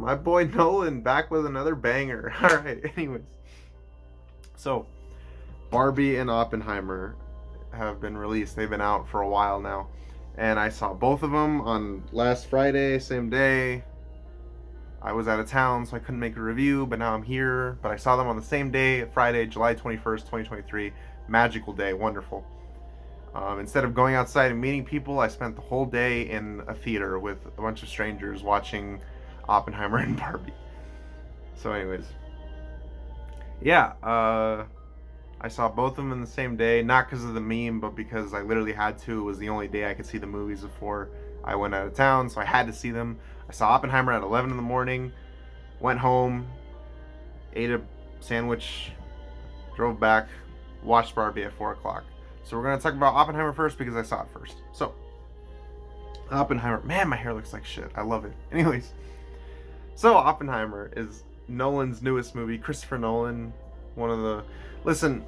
My boy Nolan back with another banger. All right. Anyways, so Barbie and Oppenheimer have been released. They've been out for a while now, and I saw both of them on last Friday, same day. I was out of town, so I couldn't make a review, but now I'm here. But I saw them on the same day, Friday, July 21st, 2023. Magical day, wonderful. Instead of going outside and meeting people, I spent the whole day in a theater with a bunch of strangers watching Oppenheimer and Barbie. So, anyways, yeah, I saw both of them in the same day, not because of the meme, but because I literally had to. It was the only day I could see the movies before I went out of town, so I had to see them. I saw Oppenheimer at 11 in the morning, went home, ate a sandwich, drove back, watched Barbie at 4 o'clock. So we're going to talk about Oppenheimer first because I saw it first. So, Oppenheimer. Man, my hair looks like shit. I love it. Anyways, so Oppenheimer is Nolan's newest movie. Christopher Nolan, one of the... Listen,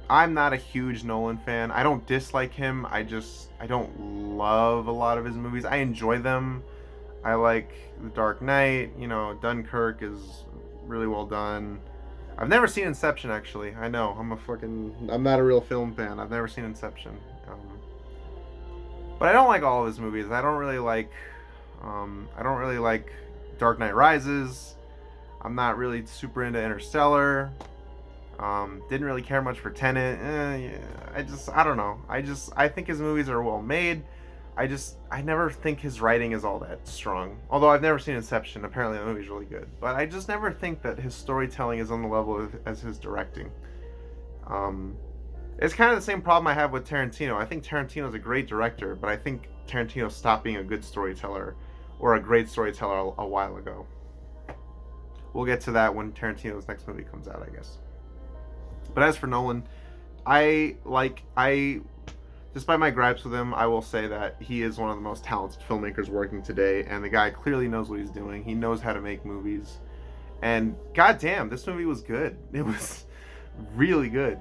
I'm not a huge Nolan fan. I don't dislike him. I don't love a lot of his movies. I enjoy them. I like The Dark Knight. You know, Dunkirk is really well done. I've never seen Inception, actually. I know, I'm not a real film fan. I've never seen Inception. But I don't like all of his movies. I don't really like Dark Knight Rises. I'm not really super into Interstellar. Didn't really care much for Tenet. Yeah, I don't know. I think his movies are well made. I never think his writing is all that strong. Although I've never seen Inception. Apparently the movie's really good. But I just never think that his storytelling is on the level as his directing. It's kind of the same problem I have with Tarantino. I think Tarantino's a great director, but I think Tarantino stopped being a good storyteller or a great storyteller a while ago. We'll get to that when Tarantino's next movie comes out, I guess. But as for Nolan, despite my gripes with him, I will say that he is one of the most talented filmmakers working today, and the guy clearly knows what he's doing. He knows how to make movies, and goddamn, this movie was good. It was really good.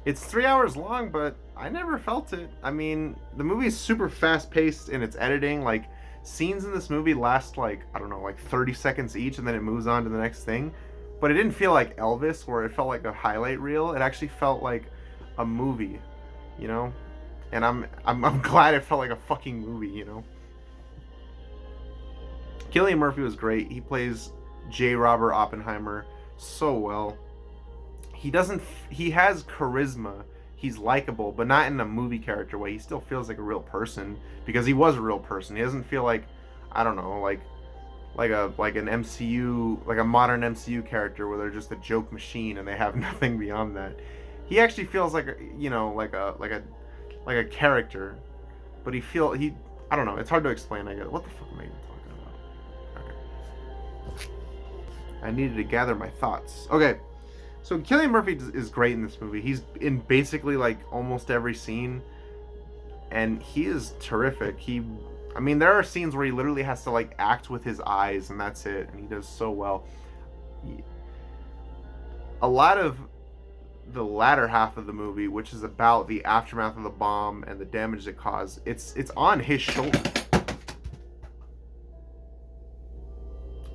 It's 3 hours long, but I never felt it. I mean, the movie is super fast-paced in its editing. Like, scenes in this movie last, like 30 seconds each, and then it moves on to the next thing. But it didn't feel like Elvis, where it felt like a highlight reel. It actually felt like a movie, you know? And I'm glad it felt like a fucking movie, you know? Cillian Murphy was great. He plays J. Robert Oppenheimer so well. He has charisma. He's likable, but not in a movie character way. He still feels like a real person because he was a real person. He doesn't feel like, I don't know, like an MCU, like a modern MCU character where they're just a joke machine and they have nothing beyond that. He actually feels like a character, but I don't know. It's hard to explain. I guess. What the fuck am I even talking about? Okay. I needed to gather my thoughts. Okay. So Cillian Murphy is great in this movie. He's in basically like almost every scene, and he is terrific. There are scenes where he literally has to like act with his eyes, and that's it, and he does so well. A lot of the latter half of the movie, which is about the aftermath of the bomb and the damage it caused, it's on his shoulders.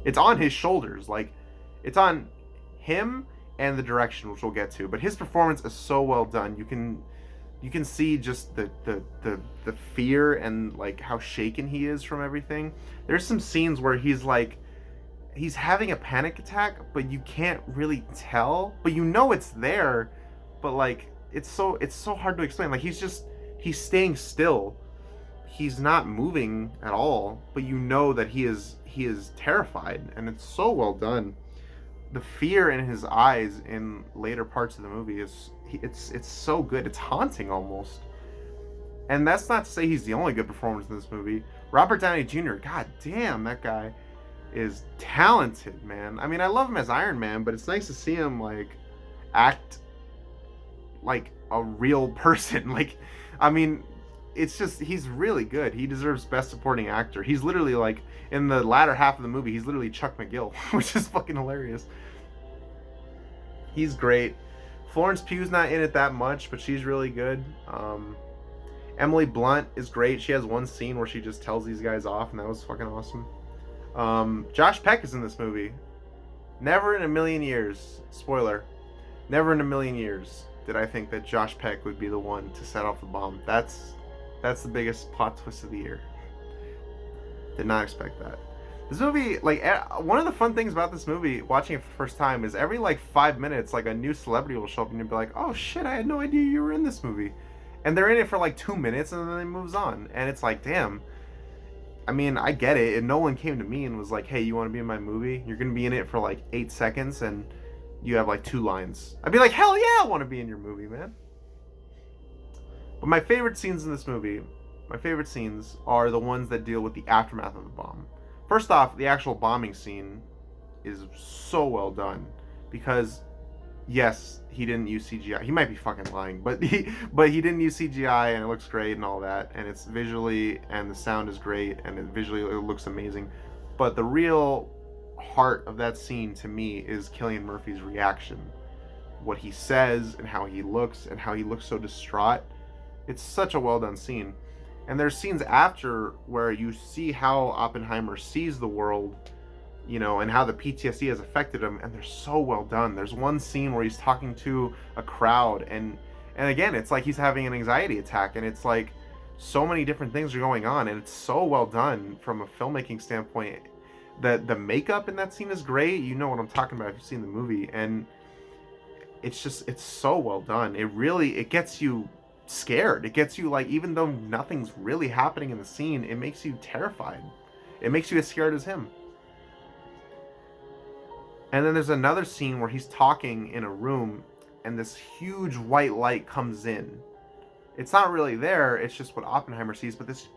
It's on his shoulders. Like, it's on him and the direction, which we'll get to. But his performance is so well done. You can see just the fear and like how shaken he is from everything. There's some scenes where he's having a panic attack, but you can't really tell, but you know it's there, but like it's so hard to explain. Like he's staying still. He's not moving at all, but you know that he is terrified, and it's so well done. The fear in his eyes in later parts of the movie it's so good. It's haunting almost. And that's not to say he's the only good performance in this movie. Robert Downey Jr., god damn, that guy is talented, man. I mean, I love him as Iron Man, but it's nice to see him like act like a real person. Like, I mean, it's just, he's really good. He deserves Best Supporting Actor. He's literally like, in the latter half of the movie, he's literally Chuck McGill, which is fucking hilarious. He's great. Florence Pugh's not in it that much, but she's really good. Emily Blunt is great. She has one scene where she just tells these guys off, and that was fucking awesome. Josh Peck is in this movie. Never in a million years, spoiler, never in a million years did I think that Josh Peck would be the one to set off the bomb. That's the biggest plot twist of the year. Did not expect that. This movie, like, one of the fun things about this movie, watching it for the first time, is every like 5 minutes, like a new celebrity will show up and you'll be like, oh shit, I had no idea you were in this movie. And they're in it for like 2 minutes and then it moves on. And it's like, damn. I mean, I get it. And Nolan came to me and was like, hey, you want to be in my movie? You're going to be in it for like 8 seconds and you have like 2 lines. I'd be like, hell yeah, I want to be in your movie, man. But my favorite scenes in this movie, my favorite scenes are the ones that deal with the aftermath of the bomb. First off, the actual bombing scene is so well done because, yes, he didn't use CGI. He might be fucking lying, but he didn't use CGI, and it looks great and all that, and it's visually, and the sound is great, and visually it looks amazing. But the real heart of that scene to me is Cillian Murphy's reaction, what he says and how he looks so distraught. It's such a well done scene. And there's scenes after where you see how Oppenheimer sees the world, you know, and how the PTSD has affected him, and they're so well done. There's one scene where he's talking to a crowd, and again, it's like he's having an anxiety attack, and it's like so many different things are going on, and it's so well done from a filmmaking standpoint. The makeup in that scene is great. You know what I'm talking about if you've seen the movie, and it's so well done. It gets you scared. It gets you, like, even though nothing's really happening in the scene, it makes you terrified. It makes you as scared as him. And then there's another scene where he's talking in a room and this huge white light comes in. It's not really there, it's just what Oppenheimer sees, but this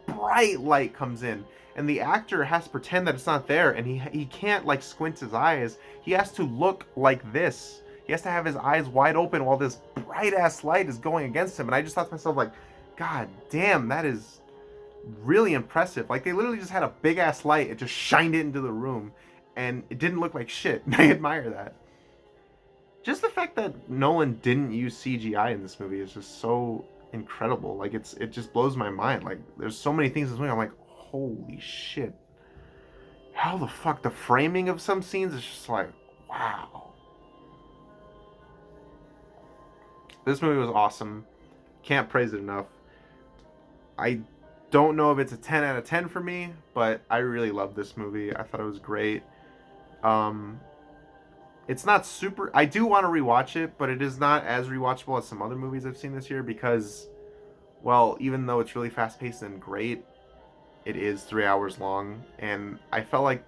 bright light comes in and the actor has to pretend that it's not there, and he can't like squint his eyes. He has to look like this. He has to have his eyes wide open while this bright ass light is going against him. And I just thought to myself, like, God damn, that is really impressive. Like, they literally just had a big ass light, it just shined it into the room, and it didn't look like shit. I admire that. Just the fact that Nolan didn't use CGI in this movie is just so incredible. Like, it just blows my mind. Like, there's so many things in this movie I'm like, holy shit. How the fuck? The framing of some scenes is just like, wow. This movie was awesome. Can't praise it enough. I don't know if it's a 10 out of 10 for me, but I really loved this movie. I thought it was great. It's not super... I do want to rewatch it, but it is not as rewatchable as some other movies I've seen this year because, well, even though it's really fast-paced and great, it is 3 hours long. And I felt like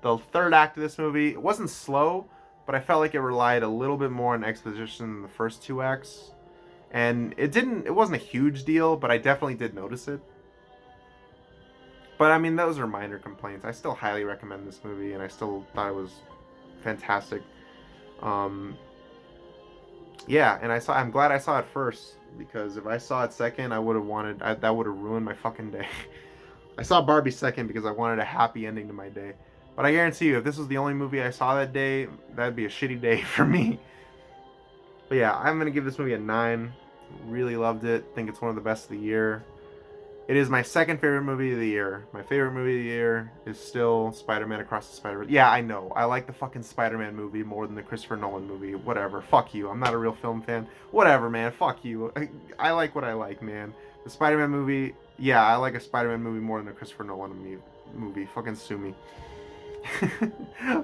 the third act of this movie, it wasn't slow, but I felt like it relied a little bit more on exposition than the first 2 acts. And it wasn't a huge deal, but I definitely did notice it. But I mean, those are minor complaints. I still highly recommend this movie, and I still thought it was fantastic. Yeah, and I'm glad I saw it first, because if I saw it second, that would have ruined my fucking day. I saw Barbie second because I wanted a happy ending to my day. But I guarantee you, if this was the only movie I saw that day, that'd be a shitty day for me. But yeah, I'm going to give this movie a 9. Really loved it. Think it's one of the best of the year. It is my second favorite movie of the year. My favorite movie of the year is still Spider-Man Across the Spider-Verse. Yeah, I know. I like the fucking Spider-Man movie more than the Christopher Nolan movie. Whatever. Fuck you. I'm not a real film fan. Whatever, man. Fuck you. I like what I like, man. The Spider-Man movie... Yeah, I like a Spider-Man movie more than a Christopher Nolan movie. Fucking sue me.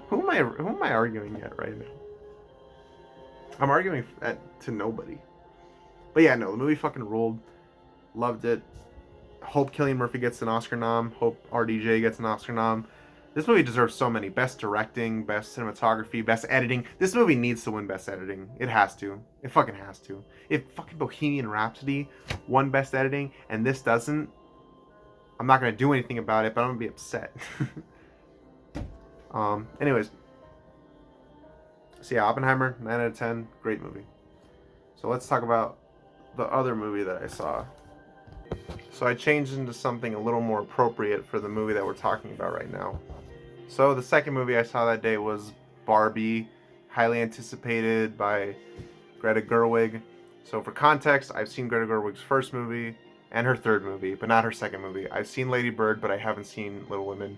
Who am I arguing at right now? I'm arguing to nobody. But yeah, no, the movie fucking ruled. Loved it. Hope Cillian Murphy gets an Oscar nom. Hope RDJ gets an Oscar nom. This movie deserves so many. Best directing, best cinematography, best editing. This movie needs to win best editing. It has to. It fucking has to. If fucking Bohemian Rhapsody won best editing and this doesn't, I'm not going to do anything about it, but I'm going to be upset. Anyways. So yeah, Oppenheimer, 9 out of 10. Great movie. So let's talk about the other movie that I saw. So I changed into something a little more appropriate for the movie that we're talking about right now. So the second movie I saw that day was Barbie, highly anticipated by Greta Gerwig. So for context, I've seen Greta Gerwig's first movie and her third movie, but not her second movie. I've seen Lady Bird, but I haven't seen Little Women.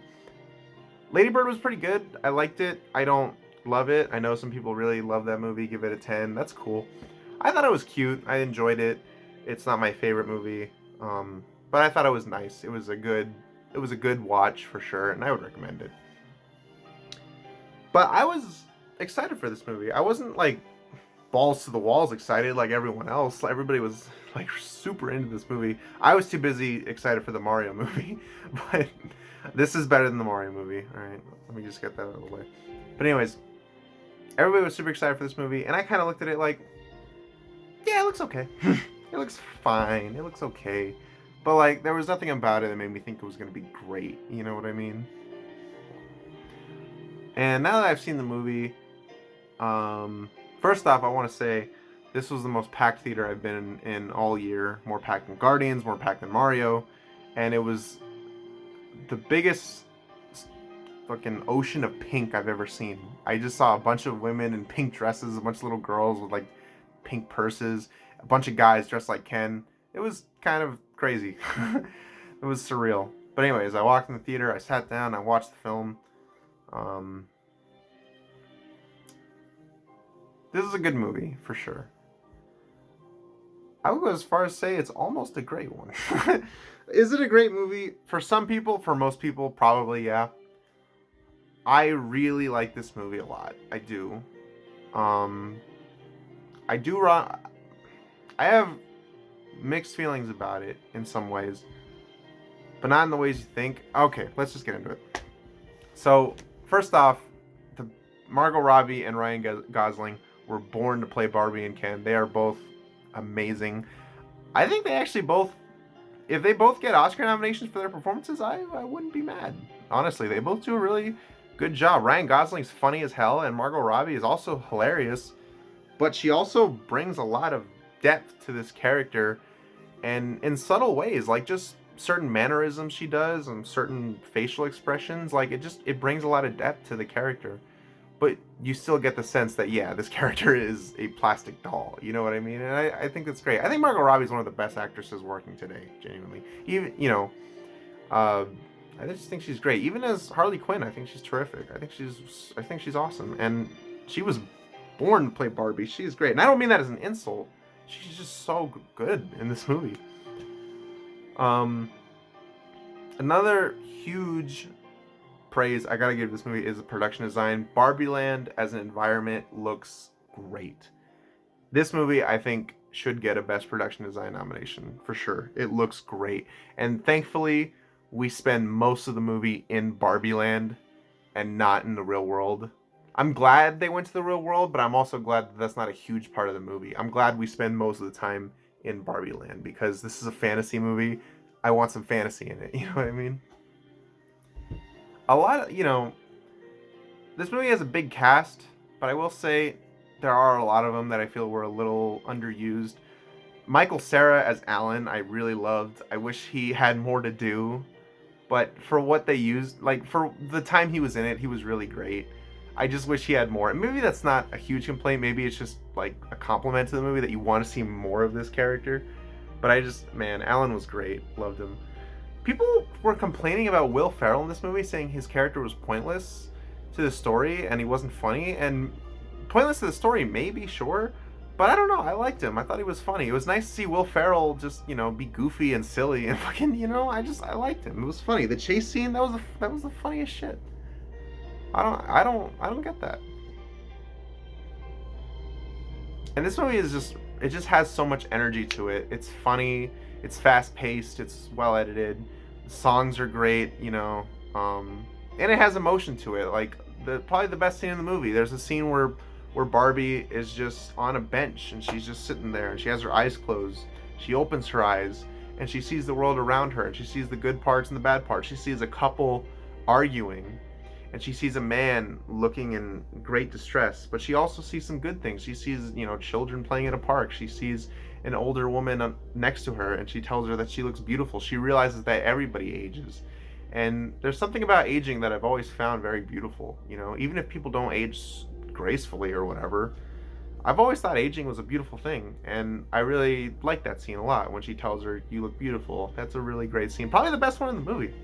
Lady Bird was pretty good. I liked it. I don't love it. I know some people really love that movie, give it a 10. That's cool. I thought it was cute. I enjoyed it. It's not my favorite movie, but I thought it was nice. It was a good watch for sure, and I would recommend it. But I was excited for this movie. I wasn't like balls to the walls excited like everyone else. Everybody was like super into this movie. I was too busy excited for the Mario movie, but this is better than the Mario movie. All right, let me just get that out of the way. But anyways, everybody was super excited for this movie, and I kind of looked at it like, yeah, it looks okay. It looks fine. It looks okay. But like, there was nothing about it that made me think it was gonna be great. You know what I mean? And now that I've seen the movie, first off, I want to say this was the most packed theater I've been in all year. More packed than Guardians, more packed than Mario, and it was the biggest fucking ocean of pink I've ever seen. I just saw a bunch of women in pink dresses, a bunch of little girls with like pink purses, a bunch of guys dressed like Ken. It was kind of crazy. It was surreal. But anyways, I walked in the theater, I sat down, I watched the film. This is a good movie, for sure. I would go as far as say it's almost a great one. Is it a great movie? For some people, for most people, probably, yeah. I really like this movie a lot. I do. I do run. I have mixed feelings about it in some ways, but not in the ways you think. Okay, let's just get into it. So, first off, Margot Robbie and Ryan Gosling were born to play Barbie and Ken. They are both amazing. I think they actually both, if they both get Oscar nominations for their performances, I wouldn't be mad. Honestly, they both do a really good job. Ryan Gosling's funny as hell, and Margot Robbie is also hilarious, but she also brings a lot of depth to this character, and in subtle ways, like just certain mannerisms she does and certain facial expressions, like it brings a lot of depth to the character. But you still get the sense that, yeah, this character is a plastic doll. You know what I mean? And I think that's great. I think Margot Robbie is one of the best actresses working today, genuinely. Even, I just think she's great. Even as Harley Quinn, I think she's terrific. I think she's awesome. And she was born to play Barbie. She's great. And I don't mean that as an insult. She's just so good in this movie. Another huge praise I gotta give this movie is the production design. Barbie Land as an environment looks great. This movie, I think, should get a Best Production Design nomination, for sure. It looks great. And thankfully, we spend most of the movie in Barbie Land and not in the real world. I'm glad they went to the real world, but I'm also glad that that's not a huge part of the movie. I'm glad we spend most of the time in Barbie Land, because this is a fantasy movie. I want some fantasy in it, you know what I mean? This movie has a big cast, but I will say there are a lot of them that I feel were a little underused. Michael Cera as Alan, I really loved. I wish he had more to do, but for what they used, like for the time he was in it, he was really great. I just wish he had more. And maybe that's not a huge complaint. Maybe it's just like a compliment to the movie that you want to see more of this character. But Alan was great. Loved him. People were complaining about Will Ferrell in this movie, saying his character was pointless to the story and he wasn't funny. And pointless to the story, maybe, sure. But I don't know. I liked him. I thought he was funny. It was nice to see Will Ferrell just, be goofy and silly and fucking, I liked him. It was funny. The chase scene, that was the funniest shit. I don't get that. And this movie it just has so much energy to it. It's funny, it's fast paced, it's well edited. The songs are great, and it has emotion to it. Like probably the best scene in the movie. There's a scene where Barbie is just on a bench and she's just sitting there and she has her eyes closed. She opens her eyes and she sees the world around her and she sees the good parts and the bad parts. She sees a couple arguing. And she sees a man looking in great distress, but she also sees some good things. She sees, children playing in a park. She sees an older woman next to her, and she tells her that she looks beautiful. She realizes that everybody ages. And there's something about aging that I've always found very beautiful. Even if people don't age gracefully or whatever, I've always thought aging was a beautiful thing. And I really like that scene a lot when she tells her, "You look beautiful." That's a really great scene. Probably the best one in the movie.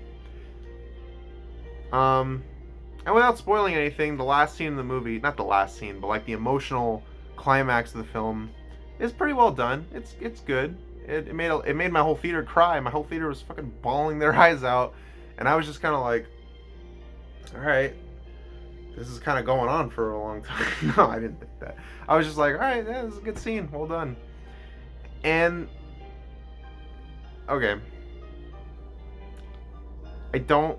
And without spoiling anything, the last scene in the movie, not the last scene, but like the emotional climax of the film, is pretty well done. It's good. It made my whole theater cry. My whole theater was fucking bawling their eyes out, and I was just kind of like, all right, this is kind of going on for a long time. No, I didn't think that. I was just like, all right, yeah, this is a good scene. Well done. And okay, I don't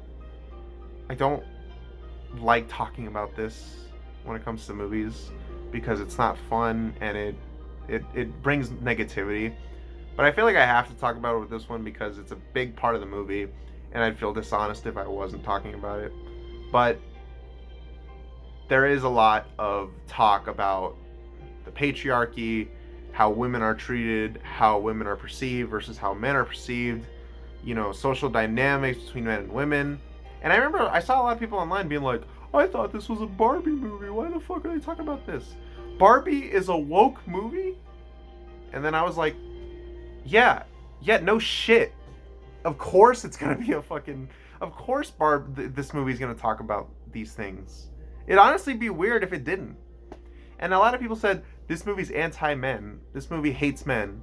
like talking about this when it comes to movies because it's not fun and it brings negativity. But I feel like I have to talk about it with this one because it's a big part of the movie, and I'd feel dishonest if I wasn't talking about it. But there is a lot of talk about the patriarchy, how women are treated, how women are perceived versus how men are perceived, you know, social dynamics between men and women. And I remember I saw a lot of people online being like, I thought this was a Barbie movie. Why the fuck are they talking about this? Barbie is a woke movie? And then I was like, yeah, no shit. Of course it's gonna be a fucking... Of course this movie's gonna talk about these things. It'd honestly be weird if it didn't. And a lot of people said, this movie's anti-men. This movie hates men.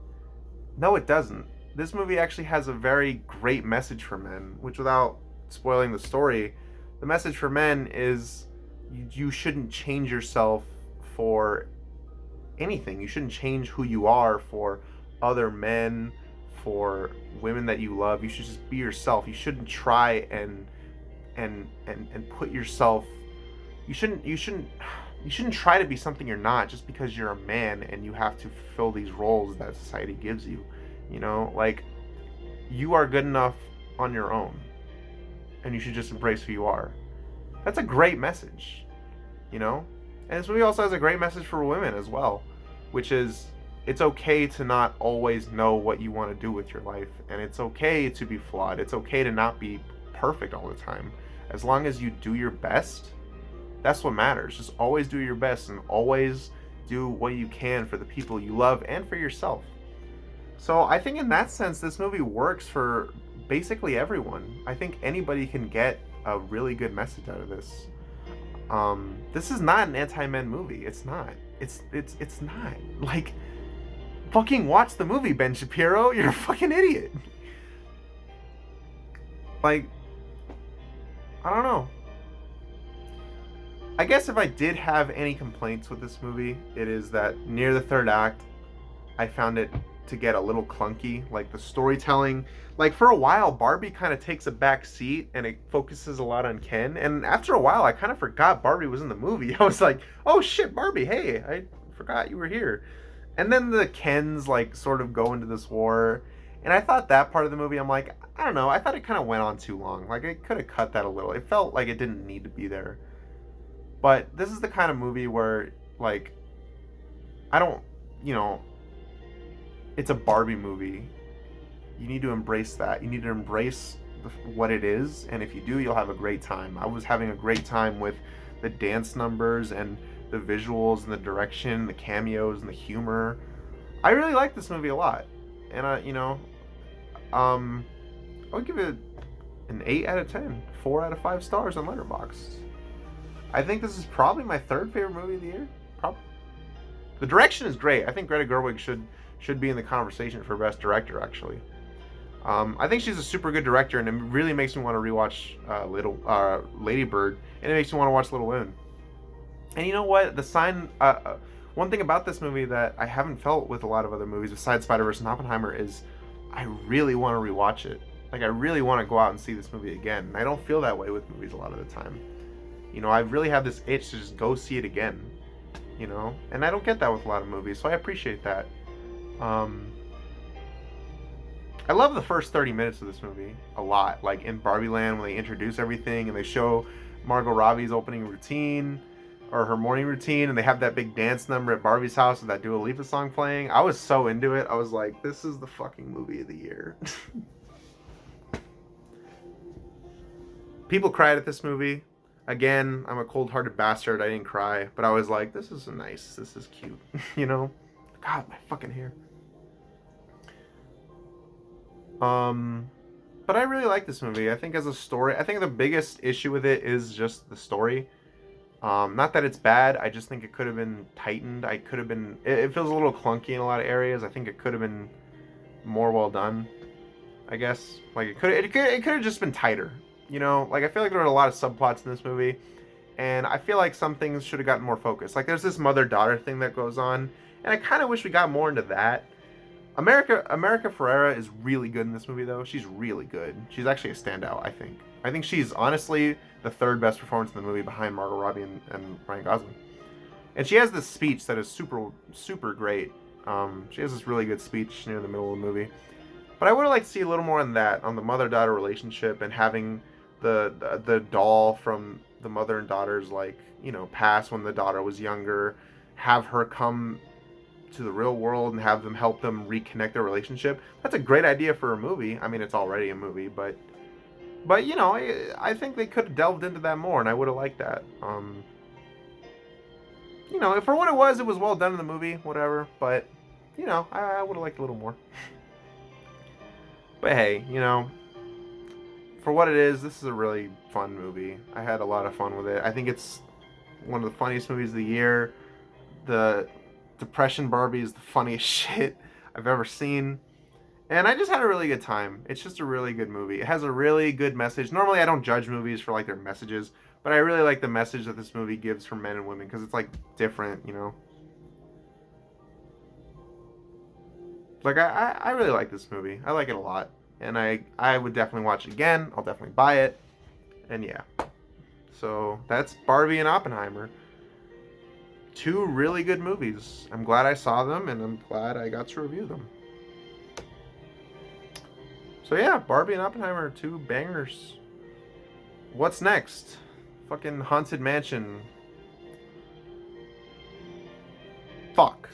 No, it doesn't. This movie actually has a very great message for men, which, without spoiling the story, the message for men is you shouldn't change yourself for anything. You shouldn't change who you are for other men, for women that you love. You should just be yourself. You shouldn't try and put yourself... You shouldn't try to be something you're not just because you're a man and you have to fulfill these roles that society gives you. You know, like, you are good enough on your own, and you should just embrace who you are. That's a great message, you know? And this movie also has a great message for women as well, which is, it's okay to not always know what you want to do with your life, and it's okay to be flawed. It's okay to not be perfect all the time. As long as you do your best, that's what matters. Just always do your best and always do what you can for the people you love and for yourself. So I think in that sense, this movie works for basically everyone. I think anybody can get a really good message out of this. This is not an anti-men movie. It's not. It's not. Like, fucking watch the movie, Ben Shapiro. You're a fucking idiot. Like, I don't know. I guess if I did have any complaints with this movie, it is that near the third act, I found it to get a little clunky. Like, the storytelling, like, for a while Barbie kind of takes a back seat and it focuses a lot on Ken, and after a while I kind of forgot Barbie was in the movie. I was like, oh shit, Barbie, hey, I forgot you were here. And then the Kens like sort of go into this war, and I thought that part of the movie, I'm like, I don't know, I thought it kind of went on too long. Like, I could have cut that a little. It felt like it didn't need to be there. But this is the kind of movie where, like, I don't, you know, it's a Barbie movie. You need to embrace that. You need to embrace what it is, and if you do, you'll have a great time. I was having a great time with the dance numbers and the visuals and the direction, the cameos and the humor. I really like this movie a lot, and I would give it an 8 out of 10, 4 out of 5 stars on Letterboxd. I think this is probably my third favorite movie of the year. Probably. The direction is great. I think Greta Gerwig should be in the conversation for Best Director, actually. I think she's a super good director, and it really makes me want to rewatch Lady Bird, and it makes me want to watch Little Women. And you know what? One thing about this movie that I haven't felt with a lot of other movies besides Spider-Verse and Oppenheimer is I really want to rewatch it. Like, I really want to go out and see this movie again. And I don't feel that way with movies a lot of the time. You know, I really have this itch to just go see it again. You know? And I don't get that with a lot of movies, so I appreciate that. I love the first 30 minutes of this movie a lot. Like, in Barbie Land, when they introduce everything and they show Margot Robbie's opening routine, or her morning routine, and they have that big dance number at Barbie's house with that Dua Lipa song playing. I was so into it. I was like, this is the fucking movie of the year. People cried at this movie. Again, I'm a cold-hearted bastard. I didn't cry, but I was like, this is nice. This is cute. You know? God, my fucking hair. But I really like this movie. I think as a story, I think the biggest issue with it is just the story. Not that it's bad. I just think it could have been tightened. I could have been. It feels a little clunky in a lot of areas. I think it could have been more well done. I guess like it could have just been tighter. You know, like I feel like there were a lot of subplots in this movie, and I feel like some things should have gotten more focused. Like there's this mother daughter thing that goes on, and I kind of wish we got more into that. America Ferrera is really good in this movie though. She's really good. She's actually a standout, I think. I think she's honestly the third best performance in the movie behind Margot Robbie and Ryan Gosling. And she has this speech that is super great. She has this really good speech near the middle of the movie. But I would have liked to see a little more on that, on the mother-daughter relationship, and having the doll from the mother and daughter's, like, you know, past when the daughter was younger, have her come to the real world and have them help them reconnect their relationship. That's a great idea for a movie. I mean, it's already a movie, but you know, I think they could have delved into that more, and I would have liked that. You know, for what it was well done in the movie, whatever. But you know, I would have liked a little more. But hey, you know, for what it is, this is a really fun movie. I had a lot of fun with it. I think it's one of the funniest movies of the year. The Depression Barbie is the funniest shit I've ever seen. And I just had a really good time. It's just a really good movie. It has a really good message. Normally I don't judge movies for like their messages, but I really like the message that this movie gives for men and women because it's like different, you know. Like I really like this movie. I like it a lot. And I would definitely watch it again. I'll definitely buy it. And yeah. So that's Barbie and Oppenheimer. Two really good movies. I'm glad I saw them and I'm glad I got to review them. So yeah, Barbie and Oppenheimer are two bangers. What's next? Fucking Haunted Mansion. Fuck.